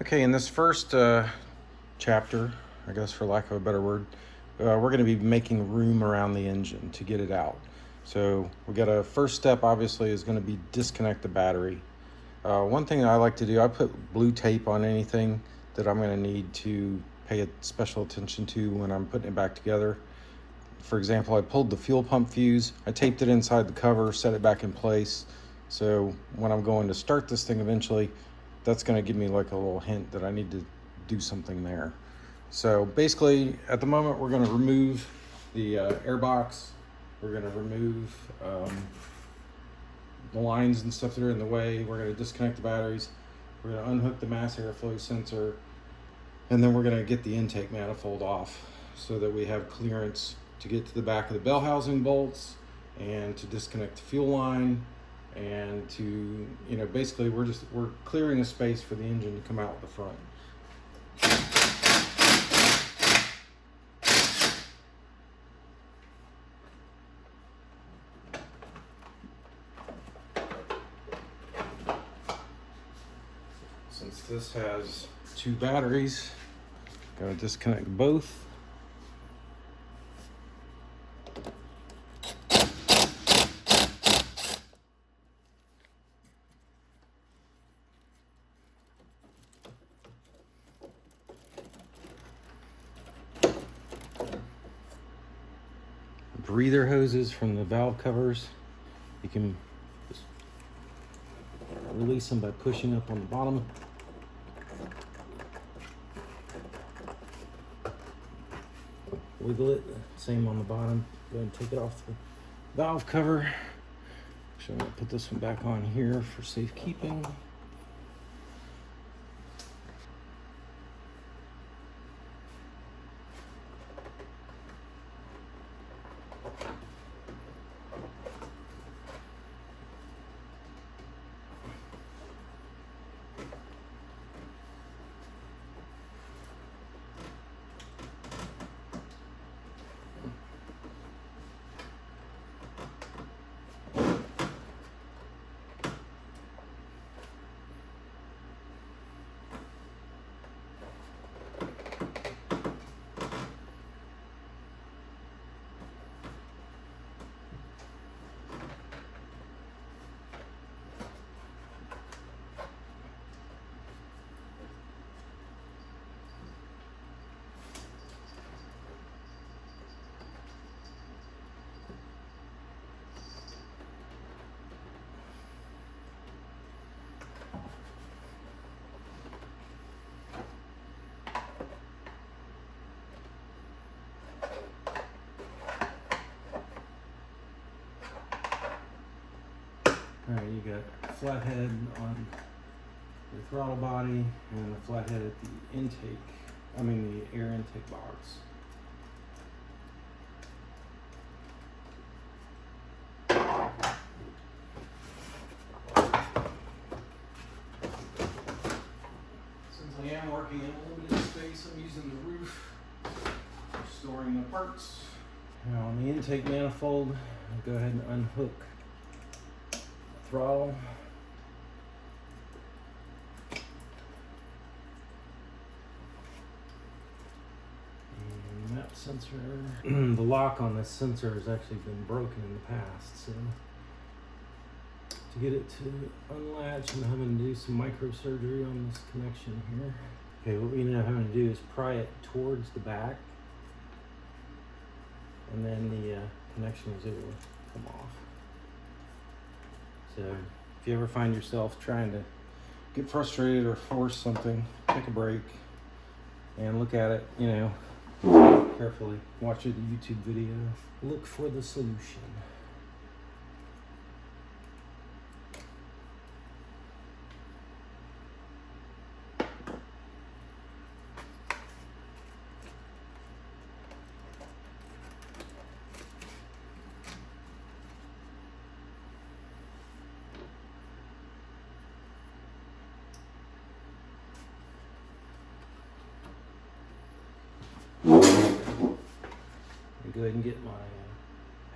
Okay, in this first chapter, I guess for lack of a better word, we're going to be making room around the engine to get it out. So we got a first step, obviously, is going to be disconnect the battery. One thing I like to do, I put blue tape on anything that I'm going to need to pay special attention to when I'm putting it back together. For example, I pulled the fuel pump fuse, I taped it inside the cover, set it back in place. So when I'm going to start this thing eventually, that's going to give me like a little hint that I need to do something there. So basically, at the moment, we're going to remove the air box. We're going to remove the lines and stuff that are in the way. We're going to disconnect the batteries. We're going to unhook the mass airflow sensor. And then we're going to get the intake manifold off so that we have clearance to get to the back of the bell housing bolts and to disconnect the fuel line and to, basically we're clearing a space for the engine to come out the front. Since this has two batteries, gotta disconnect both. Breather hoses from the valve covers. You can just release them by pushing up on the bottom. Wiggle it, same on the bottom. Go ahead and take it off the valve cover. So I'm gonna put this one back on here for safekeeping. Alright, you got a flathead on the throttle body and a flathead at the the air intake box. Since I am working in a limited space, I'm using the roof for storing the parts. Now on the intake manifold, I'll go ahead and unhook throttle. And map sensor. The lock on this sensor has actually been broken in the past, so to get it to unlatch, I'm having to do some microsurgery on this connection here. Okay, what we end up having to do is pry it towards the back, and then the connection is able to come off. So if you ever find yourself trying to get frustrated or force something, take a break and look at it, carefully. Watch a YouTube video. Look for the solution. Go ahead and get my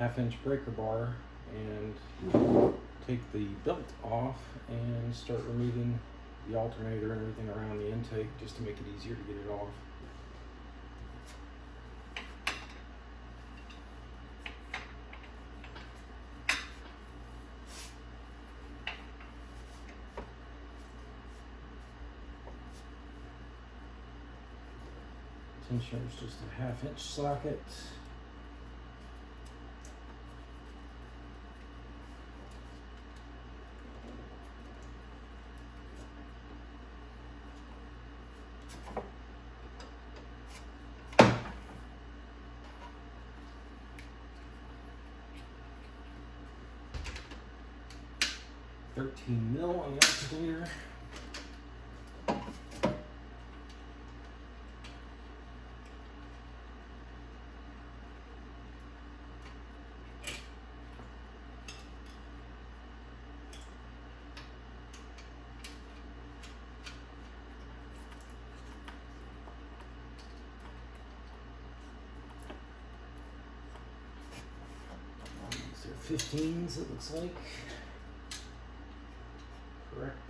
1/2-inch breaker bar and take the belt off and start removing the alternator and everything around the intake just to make it easier to get it off. Tensioner is just a 1/2 inch socket. $13 on the alternator. These are 15s, it looks like. Correct.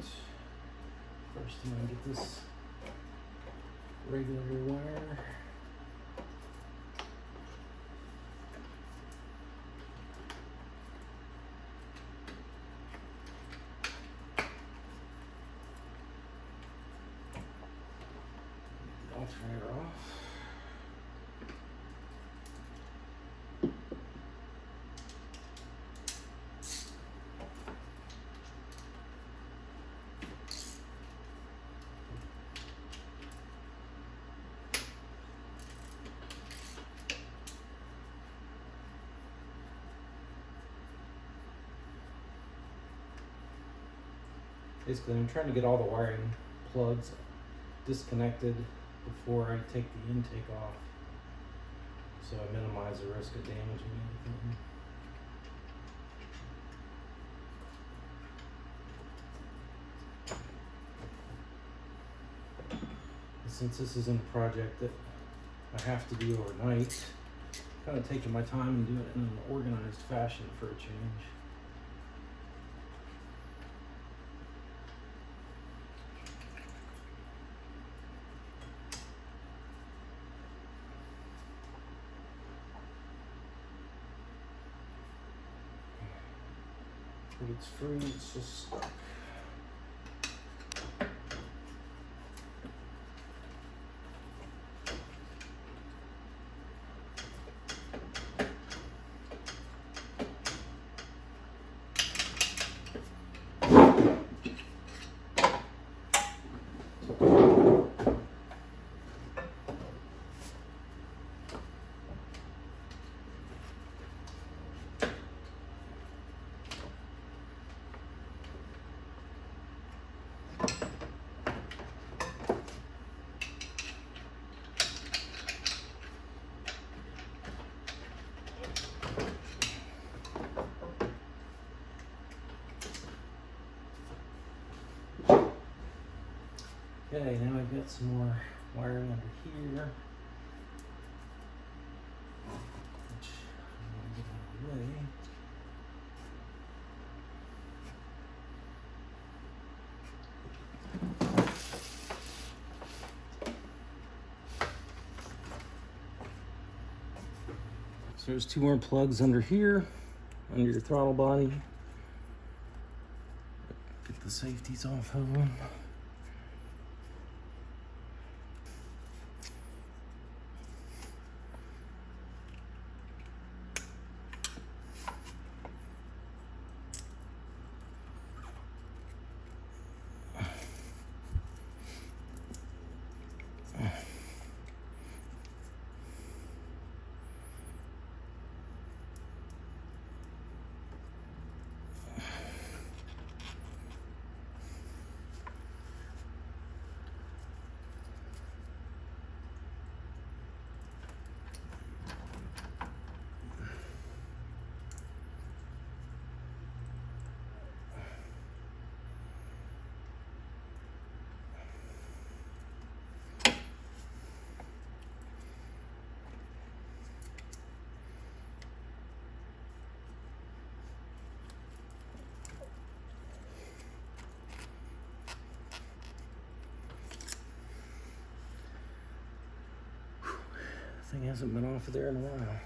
First, I'm going to get this regular wire. Get the alternator off. Basically, I'm trying to get all the wiring plugs disconnected before I take the intake off, so I minimize the risk of damaging anything. And since this isn't a project that I have to do overnight, I'm kind of taking my time and doing it in an organized fashion for a change. If it's free, it's just stuck. Okay, now I've got some more wiring under here, which I'm going to get out of the way. So there's 2 more plugs under here, under your throttle body. Get the safeties off of them. Thing hasn't been off of there in a while.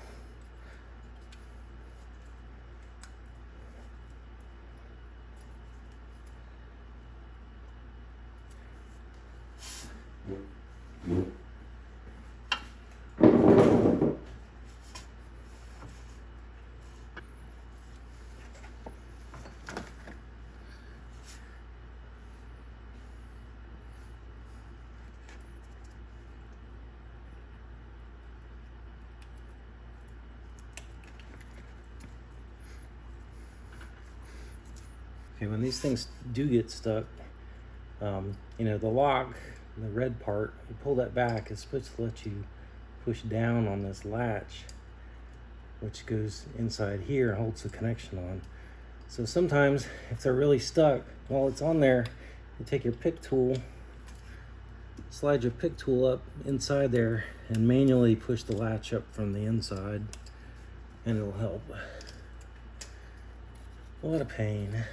Okay, when these things do get stuck, you know, the lock, the red part, you pull that back, it's supposed to let you push down on this latch, which goes inside here and holds the connection on. So sometimes if they're really stuck, while it's on there, you take your pick tool, slide your pick tool up inside there and manually push the latch up from the inside, and it'll help. What a pain.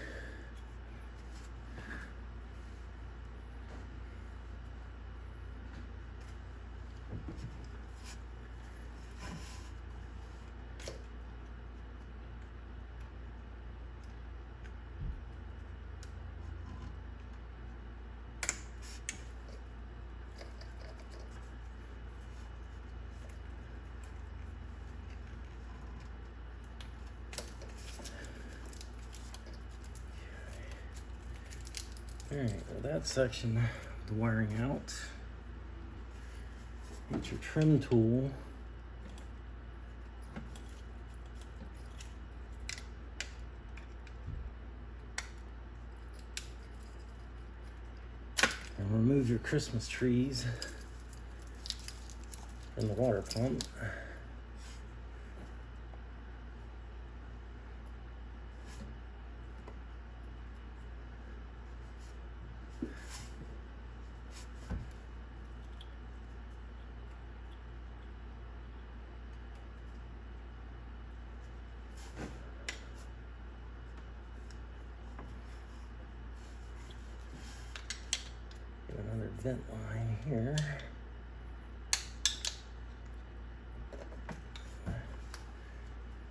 Alright, well that section, the wiring out. Get your trim tool. And remove your Christmas trees from the water pump. Another vent line here.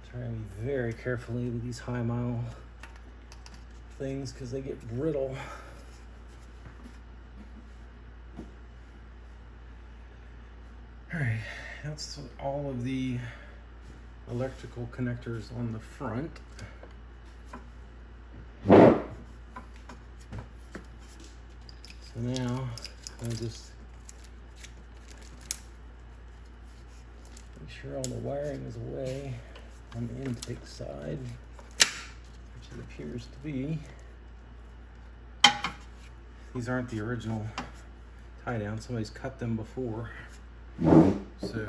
Try to be very carefully with these high mile things because they get brittle. Alright, that's all of the electrical connectors on the front. So now I'll just make sure all the wiring is away on the intake side, which it appears to be. These aren't the original tie down, somebody's cut them before. So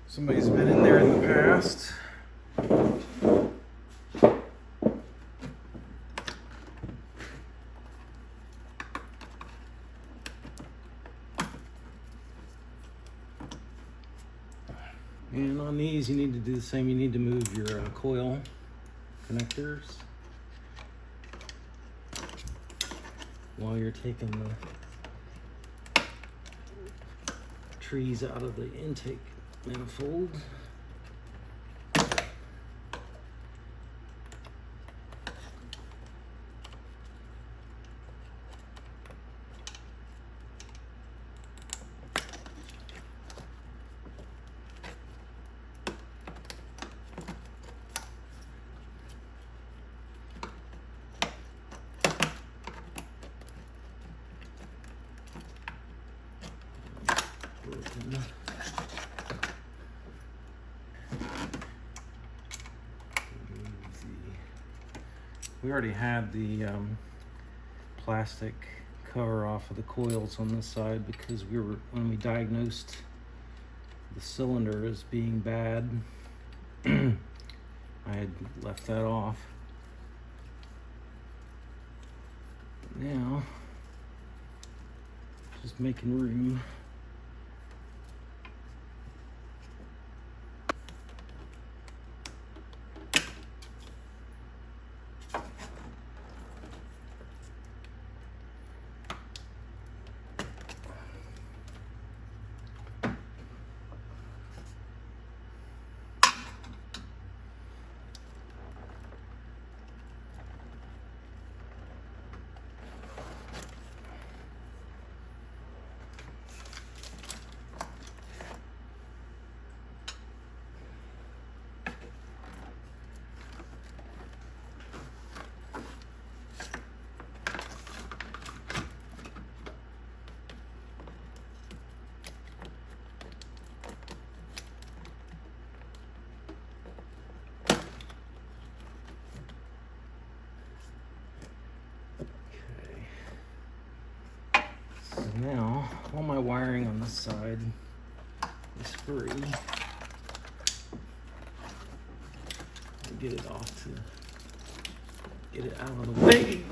somebody's been in there in the past. And on these, you need to do the same. You need to move your coil connectors while you're taking the trees out of the intake manifold. We already had the plastic cover off of the coils on this side because when we diagnosed the cylinder as being bad, I had left that off. But now, just making room. now all my wiring on this side is free. Get it off to get it out of the way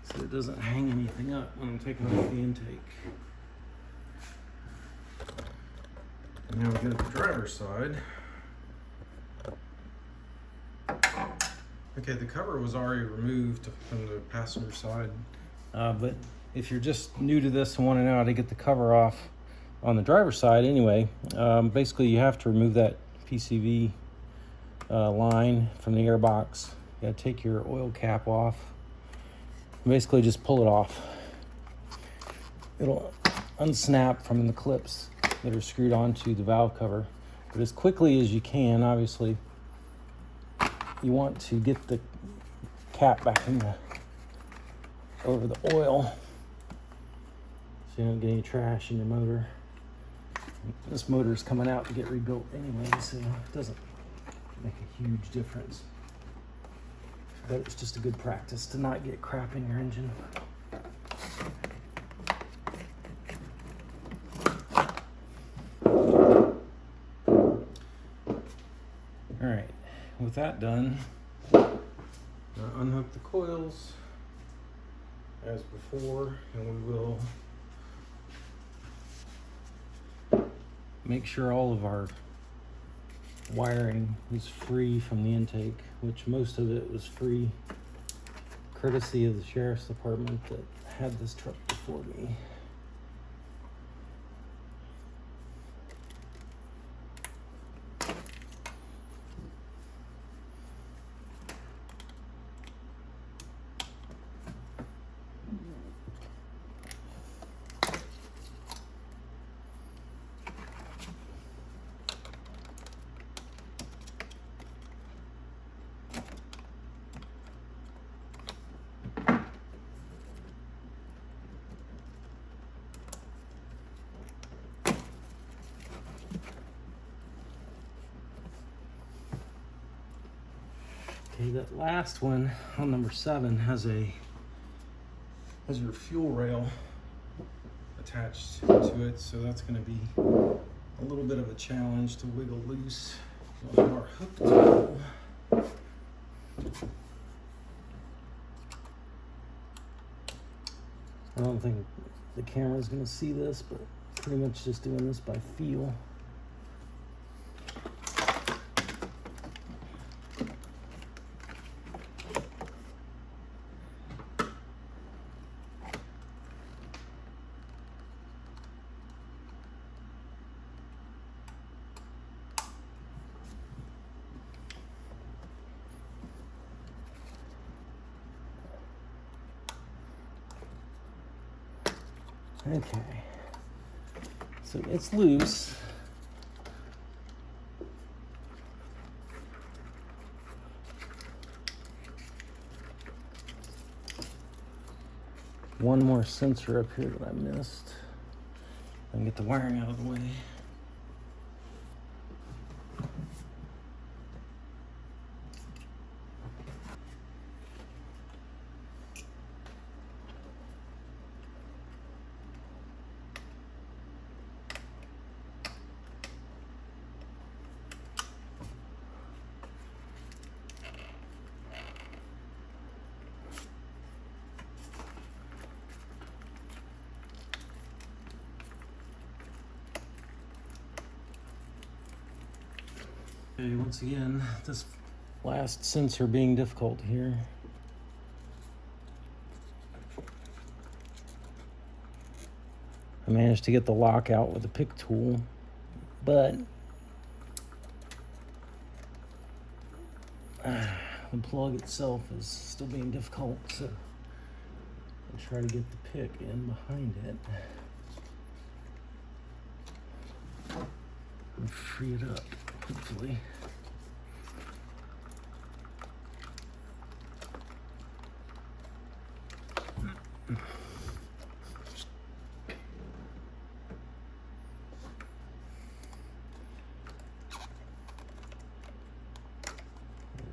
so it doesn't hang anything up when I'm taking off the intake. And now we get the driver's side. Okay, the cover was already removed from the passenger side. But if you're just new to this and want to know how to get the cover off on the driver's side anyway, basically you have to remove that PCV line from the airbox. You gotta take your oil cap off. Basically just pull it off. It'll unsnap from the clips that are screwed onto the valve cover. But as quickly as you can, obviously, you want to get the cap back in over the oil so you don't get any trash in your motor. This motor is coming out to get rebuilt anyway, so it doesn't make a huge difference. But it's just a good practice to not get crap in your engine. All right, with that done, unhook the coils as before, and we will make sure all of our wiring is free from the intake, which most of it was free courtesy of the sheriff's department that had this truck before me. Okay, that last one on number 7 has your fuel rail attached to it, so that's going to be a little bit of a challenge to wiggle loose our hook tool. I don't think the camera's going to see this, but pretty much just doing this by feel. Okay, so it's loose. One more sensor up here that I missed. I can get the wiring out of the way. Okay, once again, this last sensor being difficult here. I managed to get the lock out with the pick tool, but the plug itself is still being difficult, so I'll try to get the pick in behind it and free it up, hopefully.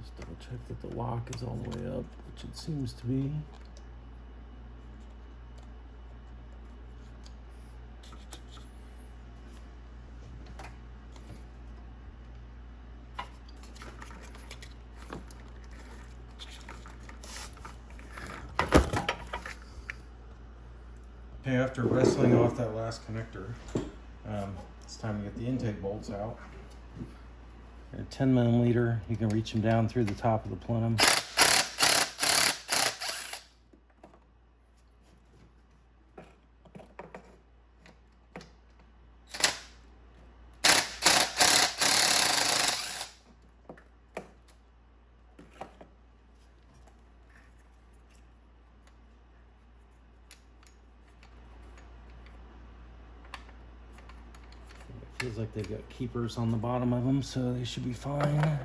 Just double check that the lock is all the way up, which it seems to be. Okay, after wrestling off that last connector, it's time to get the intake bolts out. They're 10 millimeter. You can reach them down through the top of the plenum. Feels like they've got keepers on the bottom of them, so they should be fine.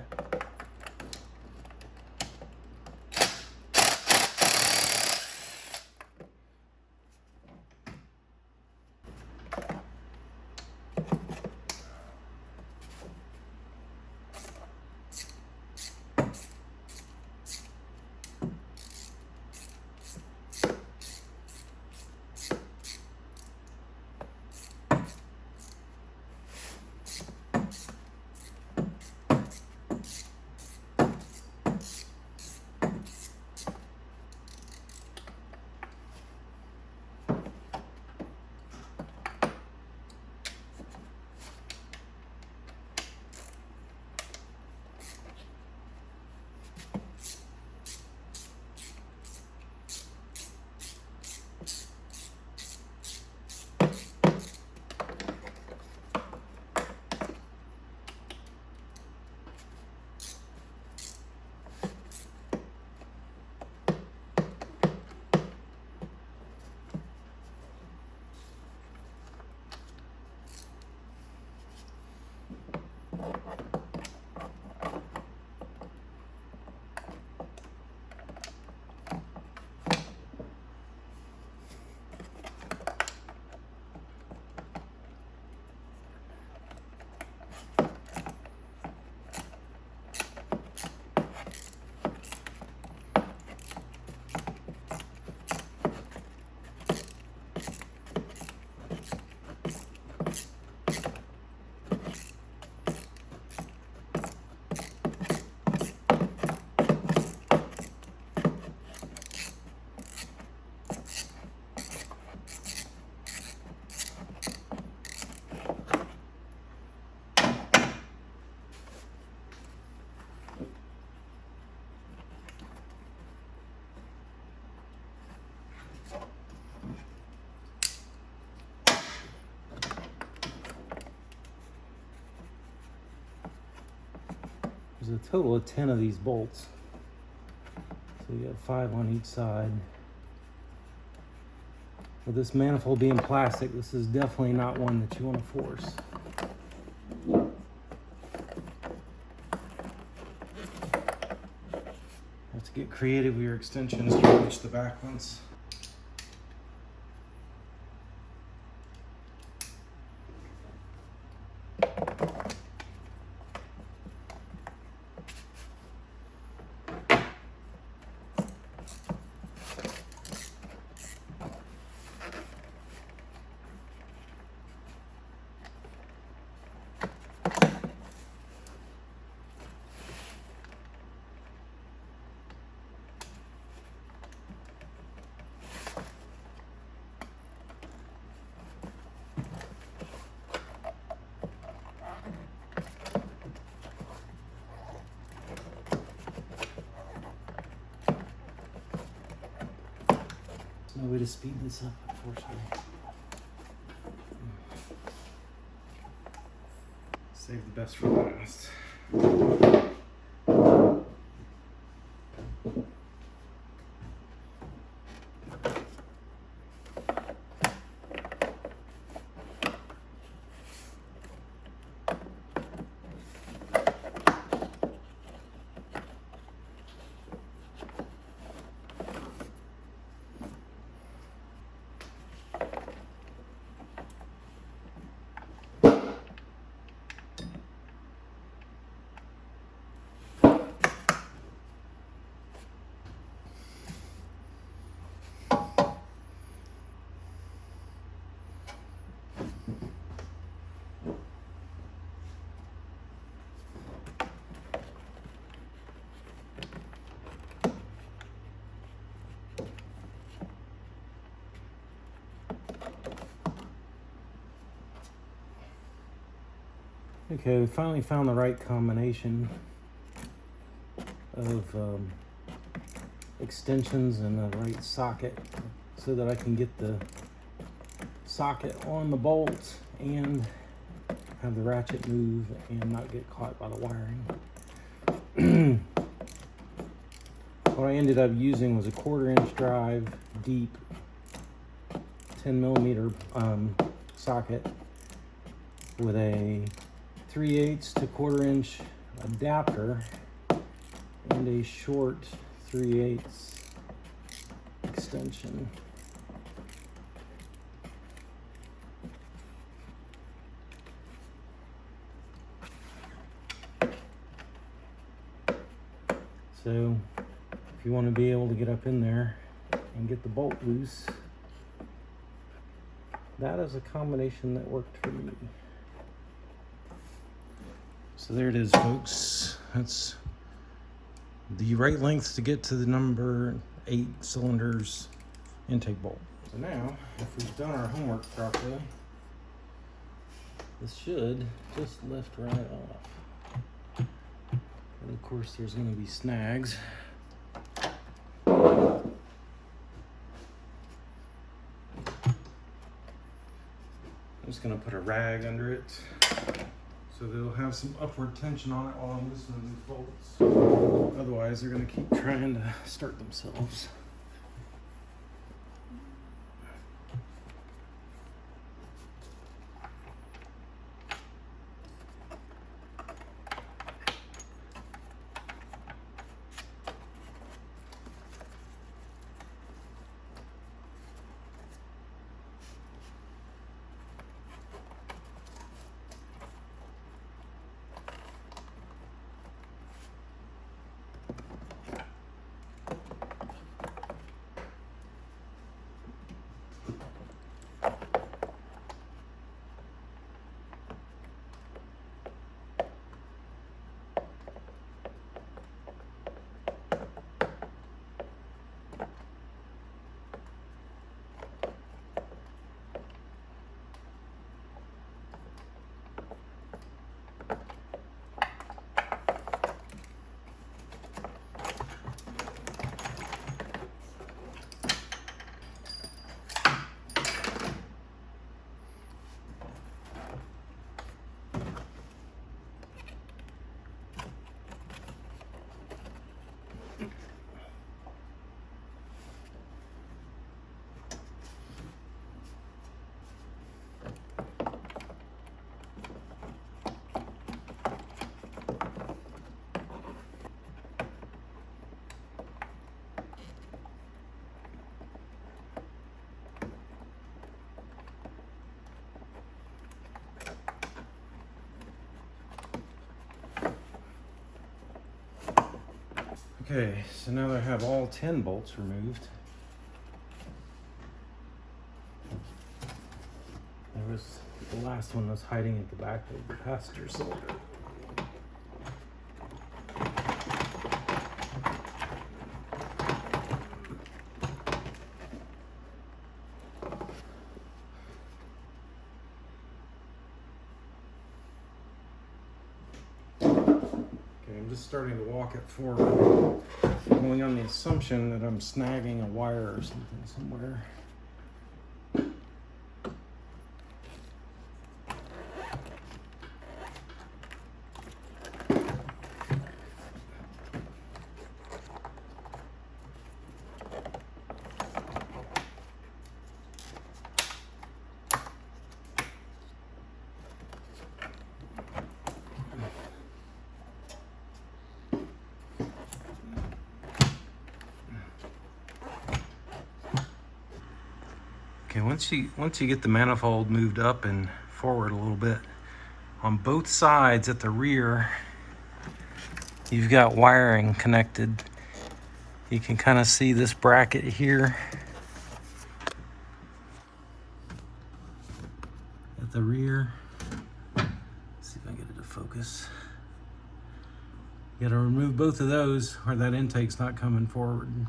There's a total of 10 of these bolts. So you have 5 on each side. With this manifold being plastic, this is definitely not one that you want to force. Have to get creative with your extensions to reach the back ones. No way to speed this up, unfortunately. Save the best for last. Okay, we finally found the right combination of extensions and the right socket so that I can get the socket on the bolt and have the ratchet move and not get caught by the wiring. What I ended up using was a 1/4 inch drive deep 10mm socket with a 3/8 to 1/4 inch adapter and a short 3/8 extension. So if you want to be able to get up in there and get the bolt loose, that is a combination that worked for me. So there it is, folks. That's the right length to get to the number 8 cylinders intake bolt. So now, if we've done our homework properly, This should just lift right off. And of course there's going to be snags. I'm just going to put a rag under it so they'll have some upward tension on it while I'm loosening these bolts. Otherwise, they're going to keep Trying to start themselves. Okay, so now that I have all 10 bolts removed, There was the last one was hiding at the back of the passenger cylinder. I'm just starting to walk it forward, going on the assumption that I'm snagging a wire or something somewhere. Okay, once you get the manifold moved up and forward a little bit, on both sides at the rear, you've got wiring connected. You can kind of see this bracket here at the rear. Let's see if I can get it to focus. You gotta remove both of those or that intake's not coming forward.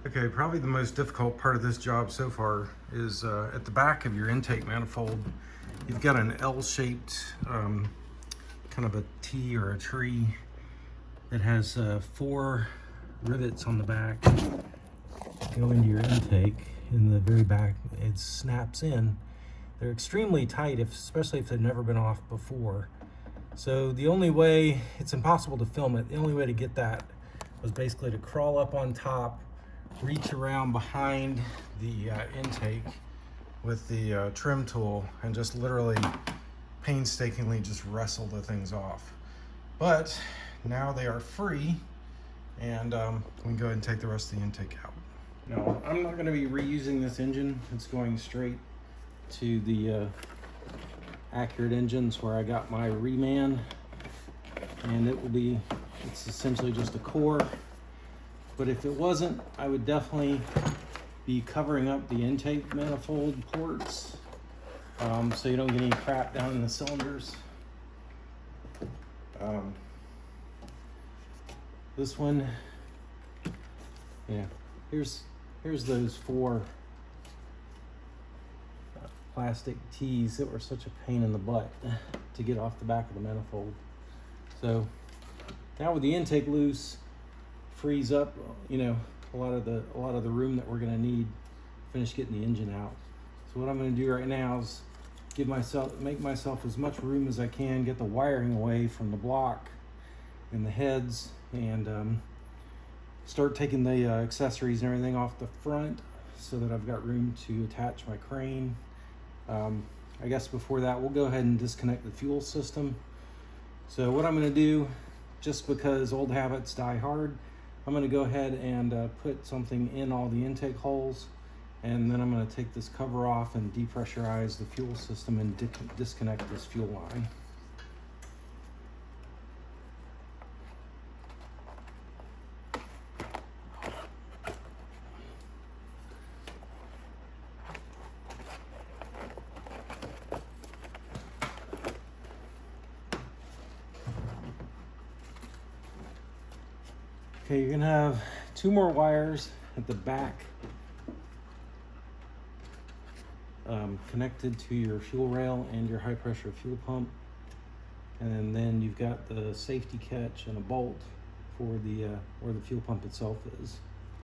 Okay, probably the most difficult part of this job so far is at the back of your intake manifold. You've got an L-shaped, kind of a T or a tree that has 4 rivets on the back go into your intake. In the very back, it snaps in. They're extremely tight, especially if they've never been off before. So the only way, it's impossible to film it, the only way to get that was basically to crawl up on top, reach around behind the intake with the trim tool, and just literally painstakingly just wrestle the things off. But now they are free, and we can go ahead and take the rest of the intake out. No, I'm not going to be reusing this engine. It's going straight to the Accurate engines where I got my reman, and it's essentially just a core. But if it wasn't, I would definitely be covering up the intake manifold ports, so you don't get any crap down in the cylinders. This one, yeah, here's those 4 plastic tees that were such a pain in the butt to get off the back of the manifold. So now with the intake loose, frees up, you know, a lot of the room that we're going to need to finish getting the engine out. So what I'm going to do right now is make myself as much room as I can, get the wiring away from the block and the heads, and start taking the accessories and everything off the front so that I've got room to attach my crane. I guess before that, we'll go ahead and disconnect the fuel system. So what I'm going to do, just because old habits die hard, I'm going to go ahead and put something in all the intake holes, and then I'm going to take this cover off and depressurize the fuel system and disconnect this fuel line. Okay, you're gonna have 2 more wires at the back connected to your fuel rail and your high pressure fuel pump, and then you've got the safety catch and a bolt for the where the fuel pump itself is.